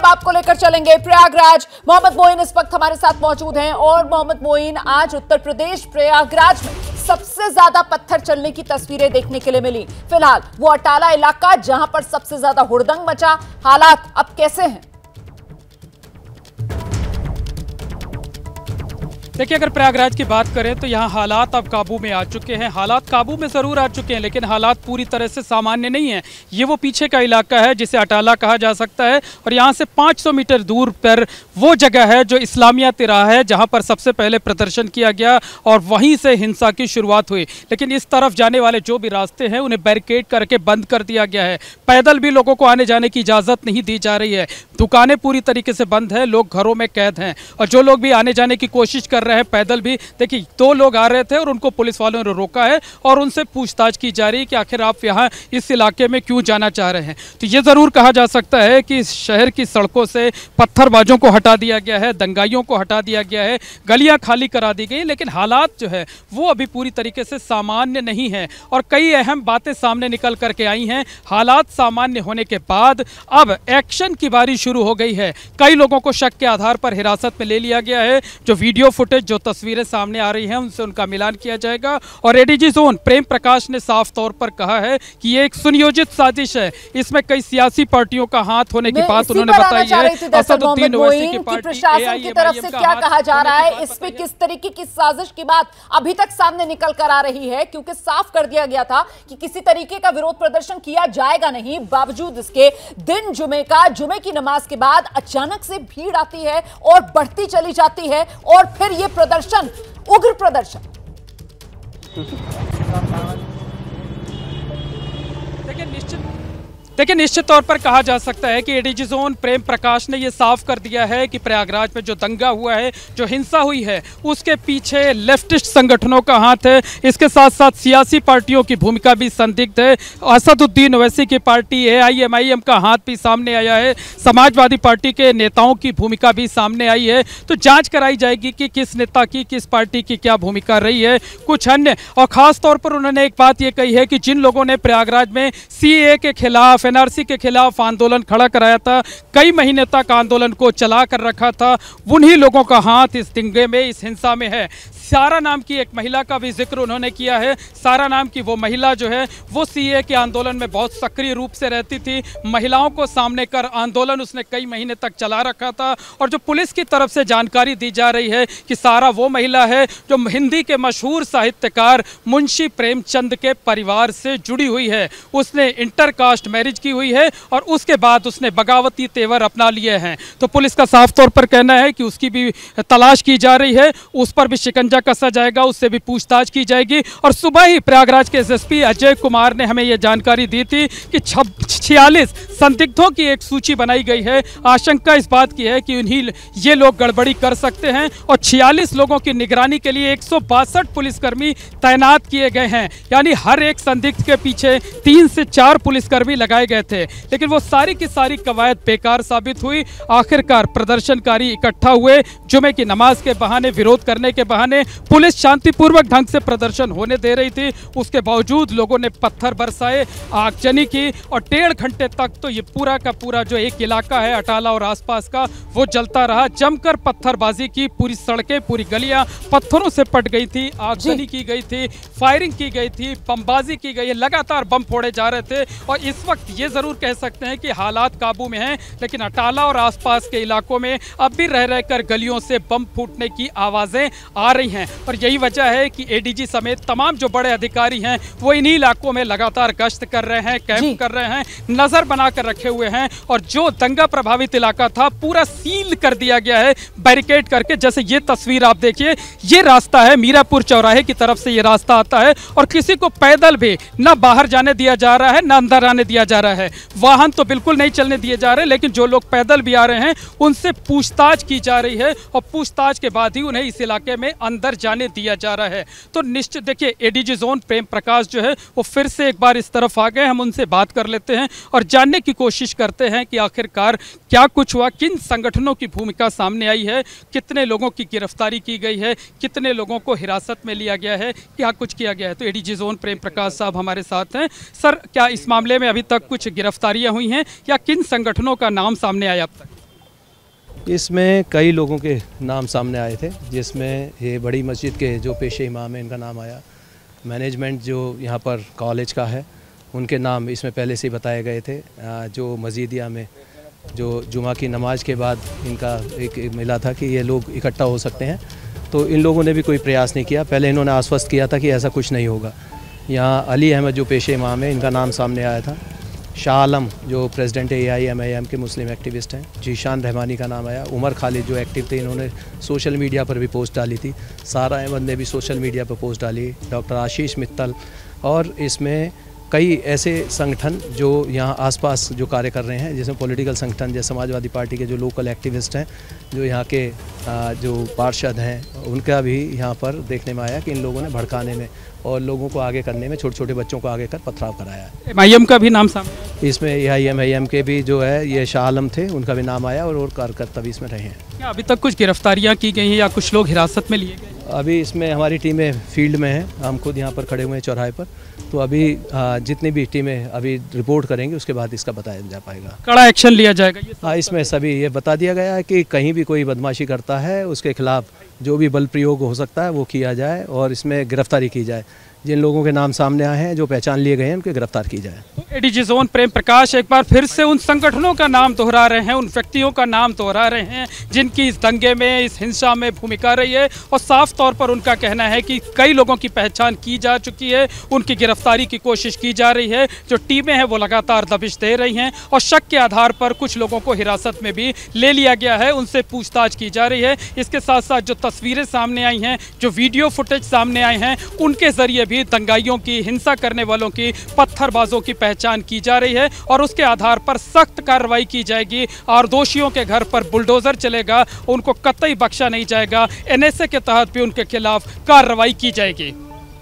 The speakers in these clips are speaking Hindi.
अब आपको लेकर चलेंगे प्रयागराज। मोहम्मद मोइन इस वक्त हमारे साथ मौजूद हैं और मोहम्मद मोइन, आज उत्तर प्रदेश प्रयागराज में सबसे ज्यादा पत्थर चलने की तस्वीरें देखने के लिए मिली। फिलहाल वो अटाला इलाका जहां पर सबसे ज्यादा हुड़दंग मचा, हालात अब कैसे हैं? देखिए, अगर प्रयागराज की बात करें तो यहाँ हालात अब काबू में आ चुके हैं। हालात काबू में ज़रूर आ चुके हैं, लेकिन हालात पूरी तरह से सामान्य नहीं है। ये वो पीछे का इलाका है जिसे अटाला कहा जा सकता है, और यहाँ से 500 मीटर दूर पर वो जगह है जो इस्लामिया तिराहा है, जहाँ पर सबसे पहले प्रदर्शन किया गया और वहीं से हिंसा की शुरुआत हुई। लेकिन इस तरफ जाने वाले जो भी रास्ते हैं उन्हें बैरिकेड करके बंद कर दिया गया है। पैदल भी लोगों को आने जाने की इजाज़त नहीं दी जा रही है। दुकानें पूरी तरीके से बंद है, लोग घरों में कैद हैं, और जो लोग भी आने जाने की कोशिश कर रहे हैं पैदल भी, देखिए 2 लोग आ रहे थे और उनको पुलिस वालों ने रोका है और उनसे पूछताछ की जा रही है कि आखिर आप यहाँ इस इलाके में क्यों जाना चाह रहे हैं। तो ये ज़रूर कहा जा सकता है कि इस शहर की सड़कों से पत्थरबाजों को हटा दिया गया है, दंगाइयों को हटा दिया गया है, गलियाँ खाली करा दी गई, लेकिन हालात जो है वो अभी पूरी तरीके से सामान्य नहीं है और कई अहम बातें सामने निकल करके आई हैं। हालात सामान्य होने के बाद अब एक्शन की बारी शुरू हो गई है। कई लोगों को शक के आधार पर हिरासत में ले लिया गया है। जो वीडियो फुटेज, जो तस्वीरें सामने आ रही हैं, उनसे उनका मिलान किया जाएगा। और एडीजी जोन प्रेम प्रकाश ने साफ तौर पर कहा है कि ये एक सुनियोजित साजिश है, इसमें कई सियासी पार्टियों का हाथ होने की बात उन्होंने बताई है। असदुद्दीन ओवैसी की पार्टी प्रशासन की तरफ से क्या कहा जा रहा है, इसमें किस तरीके की साजिश की बात अभी तक सामने निकल कर आ रही है, क्योंकि साफ कर दिया गया था कि किसी तरीके का विरोध प्रदर्शन किया जाएगा नहीं। बावजूद इसके दिन जुमे की नमाज के बाद अचानक से भीड़ आती है और बढ़ती चली जाती है, और फिर ये प्रदर्शन, उग्र प्रदर्शन। देखिए, निश्चित तौर पर कहा जा सकता है कि एडीजी जोन प्रेम प्रकाश ने यह साफ कर दिया है कि प्रयागराज में जो दंगा हुआ है, जो हिंसा हुई है, उसके पीछे लेफ्टिस्ट संगठनों का हाथ है। इसके साथ साथ सियासी पार्टियों की भूमिका भी संदिग्ध है। असदुद्दीन ओवैसी की पार्टी AIMIM का हाथ भी सामने आया है। समाजवादी पार्टी के नेताओं की भूमिका भी सामने आई है। तो जांच कराई जाएगी कि किस नेता की, किस पार्टी की क्या भूमिका रही है। कुछ अन्य, और खास तौर पर उन्होंने एक बात यह कही है कि जिन लोगों ने प्रयागराज में CAA के खिलाफ, NRC के खिलाफ आंदोलन खड़ा कराया था, कई महीने तक आंदोलन को चला कर रखा था, उन्हीं लोगों का हाथ इस दंगे में, इस हिंसा में है। सारा नाम की एक महिला का भी जिक्र उन्होंने किया है। सारा नाम की वो महिला जो है वो CAA के आंदोलन में बहुत सक्रिय रूप से रहती थी। महिलाओं को सामने कर आंदोलन उसने कई महीने तक चला रखा था, और जो पुलिस की तरफ से जानकारी दी जा रही है कि सारा वो महिला है जो हिंदी के मशहूर साहित्यकार मुंशी प्रेमचंद के परिवार से जुड़ी हुई है। उसने इंटरकास्ट मैरिज की हुई है और उसके बाद उसने बगावती तेवर अपना लिए हैं। तो पुलिस का साफ तौर पर कहना है कि उसकी भी तलाश की जा रही है, उस पर भी शिकंजा कसा जाएगा, उससे भी पूछताछ की जाएगी। और सुबह ही प्रयागराज के SSP अजय कुमार ने हमें यह जानकारी दी थी कि 46 संदिग्धों की एक सूची बनाई गई है। आशंका इस बात की है कि ये लोग गड़बड़ी कर सकते हैं, और 46 लोगों की निगरानी के लिए 162 पुलिसकर्मी तैनात किए गए हैं। यानी हर एक संदिग्ध के पीछे 3 से 4 पुलिसकर्मी लगाए गए थे, लेकिन वो सारी की सारी कवायद बेकार साबित हुई। आखिरकार प्रदर्शनकारी इकट्ठा हुए, जुमे की नमाज के बहाने, विरोध करने के बहाने। पुलिस शांतिपूर्वक ढंग से प्रदर्शन होने दे रही थी, उसके बावजूद लोगों ने पत्थर बरसाए, आगजनी की, और 1.5 घंटे तक तो ये पूरा का पूरा जो एक इलाका है अटाला और आसपास का, वो जलता रहा। जमकर पत्थरबाजी की, पूरी सड़कें, पूरी गलियां पत्थरों से पट गई थी, आगजनी की गई थी, फायरिंग की गई थी, बमबाजी की गई है, लगातार बम फोड़े जा रहे थे। और इस वक्त ये जरूर कह सकते हैं कि हालात काबू में हैं, लेकिन अटाला और आसपास के इलाकों में अब भी रह रहकर गलियों से बम फूटने की आवाजें आ रही हैं। और यही वजह है कि ADG समेत तमाम जो बड़े अधिकारी हैं वो इन्हीं इलाकों में लगातार गश्त कर रहे हैं, कैंप कर रहे हैं, नजर बनाकर रखे हुए हैं। और जो दंगा प्रभावित इलाका था पूरा सील कर दिया गया है बैरिकेड करके। जैसे ये तस्वीर आप देखिए, ये रास्ता है मीरापुर चौराहे की तरफ से, ये रास्ता आता है, और किसी को पैदल भी ना बाहर जाने दिया जा रहा है, ना अंदर आने दिया जा रहा है। वाहन तो बिल्कुल नहीं चलने दिए जा रहे, लेकिन जो लोग पैदल भी आ रहे हैं उनसे पूछताछ की जा रही है, और पूछताछ के बाद ही उन्हें इस इलाके में अंदर जाने दिया जा रहा है। तो निश्चित देखिए, ADG जोन प्रेम प्रकाश जो है वो फिर से एक बार इस तरफ आ गए। हम उनसे बात कर लेते हैं और जानने की कोशिश करते हैं कि आखिरकार क्या कुछ हुआ, किन संगठनों की भूमिका सामने आई है, कितने लोगों की गिरफ्तारी की गई है, कितने लोगों को हिरासत में लिया गया है, क्या कुछ किया गया है। तो ADG जोन प्रेम प्रकाश साहब हमारे साथ हैं। सर, क्या इस मामले में अभी तक कुछ गिरफ्तारियां हुई हैं, या किन संगठनों का नाम सामने आया अब तक? इसमें कई लोगों के नाम सामने आए थे, जिसमें ये बड़ी मस्जिद के जो पेशे इमाम हैं इनका नाम आया, मैनेजमेंट जो यहाँ पर कॉलेज का है उनके नाम इसमें पहले से ही बताए गए थे। जो मस्जिदिया में जो जुमा की नमाज के बाद इनका एक मिला था कि ये लोग इकट्ठा हो सकते हैं, तो इन लोगों ने भी कोई प्रयास नहीं किया। पहले इन्होंने आश्वस्त किया था कि ऐसा कुछ नहीं होगा। यहाँ अली अहमद जो पेशे इमाम है इनका नाम सामने आया था। शाह आलम जो प्रेसिडेंट AIMIM के मुस्लिम एक्टिविस्ट हैं, जीशान रहमानी का नाम आया। उमर खालिद जो एक्टिव थे, इन्होंने सोशल मीडिया पर भी पोस्ट डाली थी। सारा अहमद ने भी सोशल मीडिया पर पोस्ट डाली। डॉक्टर आशीष मित्तल, और इसमें कई ऐसे संगठन जो यहाँ आसपास जो कार्य कर रहे हैं, जिसमें पॉलिटिकल संगठन जैसे समाजवादी पार्टी के जो लोकल एक्टिविस्ट हैं, जो यहाँ के जो पार्षद हैं, उनका भी यहाँ पर देखने में आया कि इन लोगों ने भड़काने में और लोगों को आगे करने में, छोटे छोटे बच्चों को आगे कर पथराव कराया है। MIM का भी नाम सामने, इसमें AIMIM के भी जो है ये शाह आलम थे, उनका भी नाम आया और कार्यकर्ता भी इसमें रहे हैं। क्या अभी तक कुछ गिरफ्तारियाँ की गई हैं या कुछ लोग हिरासत में लिए गए? अभी इसमें हमारी टीमें फील्ड में हैं, हम खुद यहाँ पर खड़े हुए हैं चौराहे पर, तो अभी जितनी भी टीमें अभी रिपोर्ट करेंगे उसके बाद इसका बताया जा पाएगा, कड़ा एक्शन लिया जाएगा। हाँ, इसमें सभी ये बता दिया गया है कि कहीं भी कोई बदमाशी करता है उसके खिलाफ जो भी बल प्रयोग हो सकता है वो किया जाए और इसमें गिरफ्तारी की जाए। जिन लोगों के नाम सामने आए हैं, जो पहचान लिए गए हैं, उनके गिरफ्तार की जाए। तो ADG जोन प्रेम प्रकाश एक बार फिर से उन संगठनों का नाम दोहरा रहे हैं, उन व्यक्तियों का नाम दोहरा रहे हैं जिनकी इस दंगे में, इस हिंसा में भूमिका रही है, और साफ तौर पर उनका कहना है कि कई लोगों की पहचान की जा चुकी है, उनकी गिरफ्तारी की कोशिश की जा रही है। जो टीमें हैं वो लगातार दबिश दे रही हैं और शक के आधार पर कुछ लोगों को हिरासत में भी ले लिया गया है, उनसे पूछताछ की जा रही है। इसके साथ साथ जो तस्वीरें सामने आई हैं, जो वीडियो फुटेज सामने आए हैं, उनके जरिए भी दंगाइयों की, हिंसा करने वालों की, पत्थरबाजों की पहचान की जा रही है और उसके आधार पर सख्त कार्रवाई की जाएगी और दोषियों के घर पर बुलडोजर चलेगा, उनको कतई बख्शा नहीं जाएगा। NSA के तहत भी उनके खिलाफ कार्रवाई की जाएगी।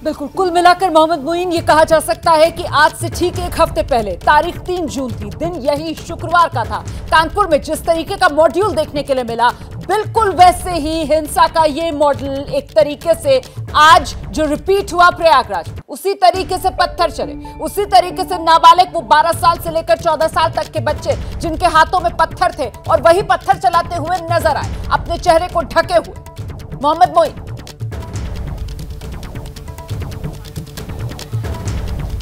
बिल्कुल, कुल मिलाकर मोहम्मद मोइन ये कहा जा सकता है कि आज से ठीक एक हफ्ते पहले तारीख 3 जून थी, दिन यही शुक्रवार का था। कानपुर में जिस तरीके का मॉड्यूल देखने के लिए मिला, बिल्कुल वैसे ही हिंसा का ये मॉडल एक तरीके से आज जो रिपीट हुआ प्रयागराज, उसी तरीके से पत्थर चले, उसी तरीके से नाबालिग, वो 12 साल से लेकर 14 साल तक के बच्चे जिनके हाथों में पत्थर थे और वही पत्थर चलाते हुए नजर आए, अपने चेहरे को ढके हुए। मोहम्मद मोइन।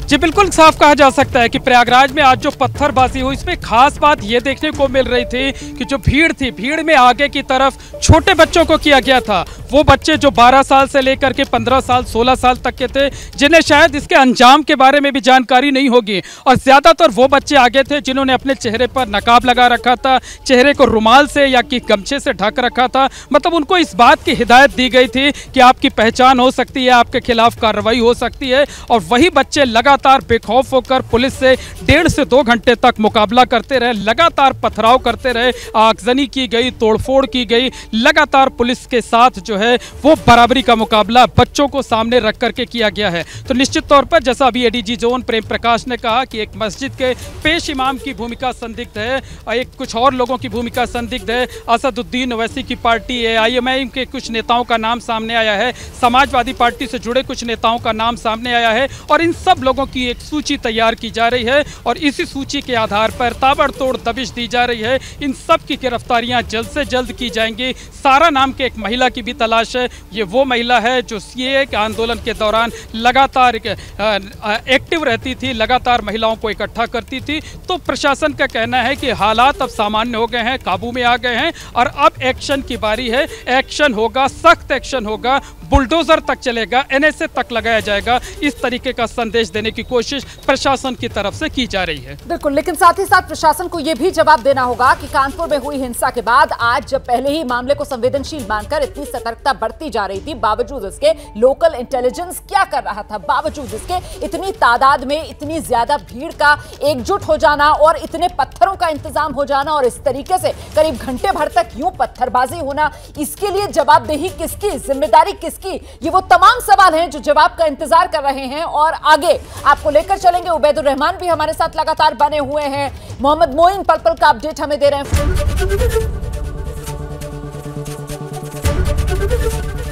जी बिल्कुल, साफ कहा जा सकता है कि प्रयागराज में आज जो पत्थरबाजी हुई, इसमें खास बात ये देखने को मिल रही थी कि जो भीड़ थी, भीड़ में आगे की तरफ छोटे बच्चों को किया गया था। वो बच्चे जो 12 साल से लेकर के 15 साल 16 साल तक के थे, जिन्हें शायद इसके अंजाम के बारे में भी जानकारी नहीं होगी, और ज़्यादातर वो बच्चे आगे थे जिन्होंने अपने चेहरे पर नकाब लगा रखा था, चेहरे को रुमाल से या कि गमछे से ढक रखा था। मतलब उनको इस बात की हिदायत दी गई थी कि आपकी पहचान हो सकती है, आपके खिलाफ कार्रवाई हो सकती है। और वही बच्चे लगातार बेखौफ होकर पुलिस से 1.5 से 2 घंटे तक मुकाबला करते रहे, लगातार पथराव करते रहे, आगजनी की गई, तोड़फोड़ की गई। लगातार पुलिस के साथ जो है वो बराबरी का मुकाबला बच्चों को सामने रख करके किया गया है। तो निश्चित तौर पर जैसा अभी ADG जोन प्रेम प्रकाश ने कहा कि एक मस्जिद के पेश इमाम की भूमिका संदिग्ध है और एक कुछ और लोगों की भूमिका संदिग्ध है। असदुद्दीन ओवैसी की पार्टी AIMIM के कुछ नेताओं का नाम सामने आया है, समाजवादी पार्टी से जुड़े कुछ नेताओं का नाम सामने आया है, और इन सब लोगों की एक सूची तैयार की जा रही है और इसी सूची के आधार पर ताबड़तोड़ दबिश दी जा रही है। इन सब की गिरफ्तारियां जल्द से जल्द की जाएंगी। सारा नाम के एक महिला की भी तलाश है। ये वो महिला है जो CAA के आंदोलन के दौरान लगातार एक्टिव रहती थी, लगातार महिलाओं को इकट्ठा करती थी। तो प्रशासन का कहना है कि हालात अब सामान्य हो गए हैं, काबू में आ गए हैं और अब एक्शन की बारी है। एक्शन होगा, सख्त एक्शन होगा, बुलडोजर तक चलेगा, NSA तक लगाया जाएगा। इस तरीके का संदेश देने की कोशिश प्रशासन की तरफ से की जा रही है। बिल्कुल, लेकिन साथ ही साथ प्रशासन को यह भी जवाब देना होगा कि कानपुर में हुई हिंसा के बाद आज जब पहले ही मामले को संवेदनशील मानकर इतनी सतर्कता बरती जा रही थी, बावजूद इसके लोकल इंटेलिजेंस क्या कर रहा था, बावजूद इसके इतनी तादाद में इतनी ज्यादा भीड़ का एकजुट हो जाना और इतने पत्थरों का इंतजाम हो जाना और इस तरीके से करीब घंटे भर तक यूं पत्थरबाजी होना, इसके लिए जवाबदेही किसकी, जिम्मेदारी किसकी? ये वो तमाम सवाल हैं जो जवाब का इंतजार कर रहे हैं और आगे आपको लेकर चलेंगे। उबैदुर रहमान भी हमारे साथ लगातार बने हुए हैं। मोहम्मद मोइन पल पल का अपडेट हमें दे रहे हैं।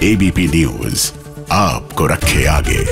ABP न्यूज आपको रखे आगे।